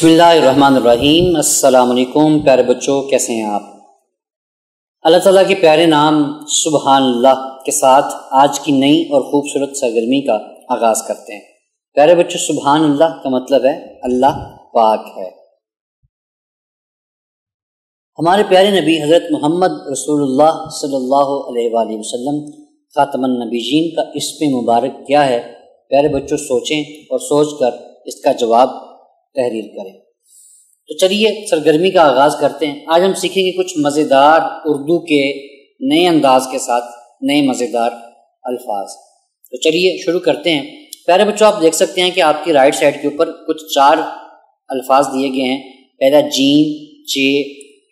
बिस्मिल्लाहिर्रहमानिर्रहीम। अस्सलाम वालेकुम प्यारे बच्चों, कैसे हैं आप। अल्लाह ताला के प्यारे नाम सुबहान अल्लाह के साथ आज की नई और खूबसूरत सरगर्मी का आगाज़ करते हैं। प्यारे बच्चों, सुबहान अल्लाह का मतलब है अल्लाह पाक है। हमारे प्यारे नबी हज़रत मोहम्मद रसूलुल्लाह सल्लल्लाहु अलैहि वसल्लम ख़ातमुन नबीयीन का इस्म मुबारक क्या है। प्यारे बच्चों, सोचें और सोच कर इसका जवाब तहरीर करें। तो चलिए सरगर्मी का आगाज़ करते हैं। आज हम सीखेंगे कुछ मज़ेदार उर्दू के नए अंदाज के साथ नए मज़ेदार अल्फाज। तो चलिए शुरू करते हैं। प्यारे बच्चों, आप देख सकते हैं कि आपकी राइट साइड के ऊपर कुछ 4 अल्फाज दिए गए हैं। पहला जीम, चे,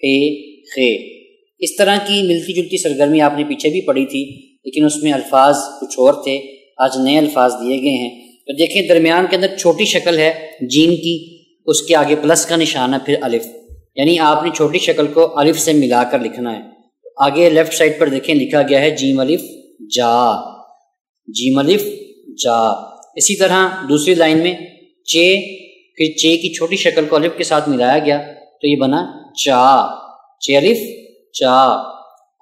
हे, खे। इस तरह की मिलती जुलती सरगर्मी आपने पीछे भी पढ़ी थी, लेकिन उसमें अल्फाज कुछ और थे। आज नए अल्फाज दिए गए हैं। तो देखें, दरमियान के अंदर छोटी शक्ल है जीम की, उसके आगे प्लस का निशान है, फिर अलिफ, यानी आपने छोटी शक्ल को अलिफ से मिलाकर लिखना है। आगे लेफ्ट साइड पर देखें लिखा गया है जीम अलिफ जा, जीम अलिफ जा। इसी तरह दूसरी लाइन में चे, फिर चे की छोटी शक्ल को अलिफ के साथ मिलाया गया तो ये बना चा, चे अलिफ चा।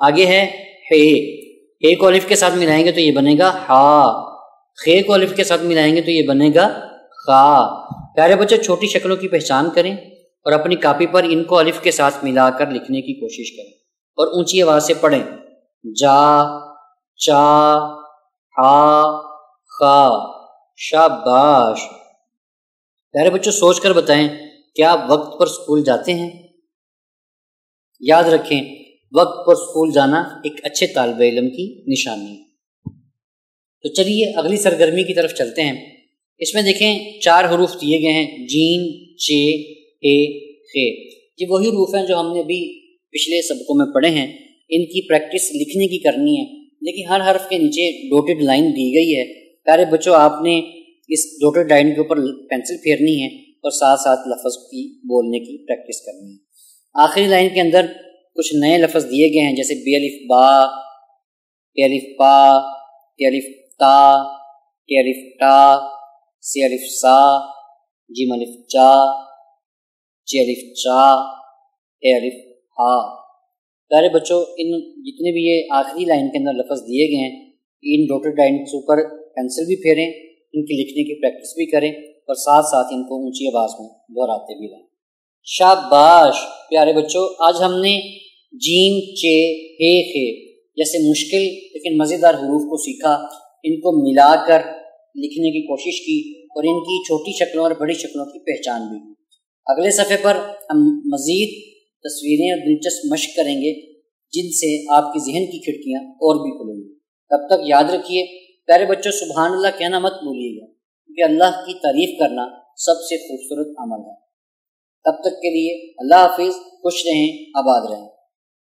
आगे है हे को अलिफ के साथ मिलाएंगे तो ये बनेगा हा, खे को अलिफ के साथ मिलाएंगे तो ये बनेगा खा। प्यारे बच्चे, छोटी शक्लों की पहचान करें और अपनी कॉपी पर इनको अलिफ के साथ मिलाकर लिखने की कोशिश करें और ऊंची आवाज से पढ़ें। जा, चा, हा, खा। शाबाश। प्यारे बच्चों, सोच कर बताएं, क्या आप वक्त पर स्कूल जाते हैं? याद रखें, वक्त पर स्कूल जाना एक अच्छे तालिब इल्म की निशानी है। तो चलिए अगली सरगर्मी की तरफ चलते हैं। इसमें देखें 4 हरूफ दिए गए हैं, जीन, चे, हे, खे। ये वही हरूफ हैं जो हमने अभी पिछले सबकों में पढ़े हैं। इनकी प्रैक्टिस लिखने की करनी है, लेकिन हर हर्फ के नीचे डॉटेड लाइन दी गई है। प्यारे बच्चों, आपने इस डॉटेड लाइन के ऊपर पेंसिल फेरनी है और साथ साथ लफ्ज़ की बोलने की प्रैक्टिस करनी है। आखिरी लाइन के अंदर कुछ नए लफ्ज़ दिए गए हैं, जैसे बे अलिफ बा, टे अलिफ पा, टे अलिफ ता, टे अलिफ टा, से अलिफ सा, जीम अलिफ चा, चे अलिफ चा, हे अलिफ हा। प्यारे बच्चों, इन जितने भी ये आखिरी लाइन के अंदर लफ्ज़ दिए गए हैं, इन डॉटेड लाइन के ऊपर पेंसिल भी फेरें, इनकी लिखने की प्रैक्टिस भी करें और साथ साथ इनको ऊंची आवाज़ में दोहराते भी रहें। शाबाश। प्यारे बच्चों, आज हमने जीम, चे, हे, खे जैसे मुश्किल लेकिन मज़ेदार हुरूफ को सीखा, इनको मिलाकर लिखने की कोशिश की और इनकी छोटी शक्लों और बड़ी शक्लों की पहचान भी की। अगले सफ़े पर हम मज़ीद तस्वीरें और दिलचस्प मश्क करेंगे, जिनसे आपकी ज़हन की खिड़कियाँ और भी खुलेंगी। तब तक याद रखिए प्यारे बच्चों, सुभान अल्लाह कहना मत भूलिएगा, क्योंकि अल्लाह की तारीफ़ करना सबसे खूबसूरत अमल है। तब तक के लिए अल्लाह हाफिज़। खुश रहें, आबाद रहें।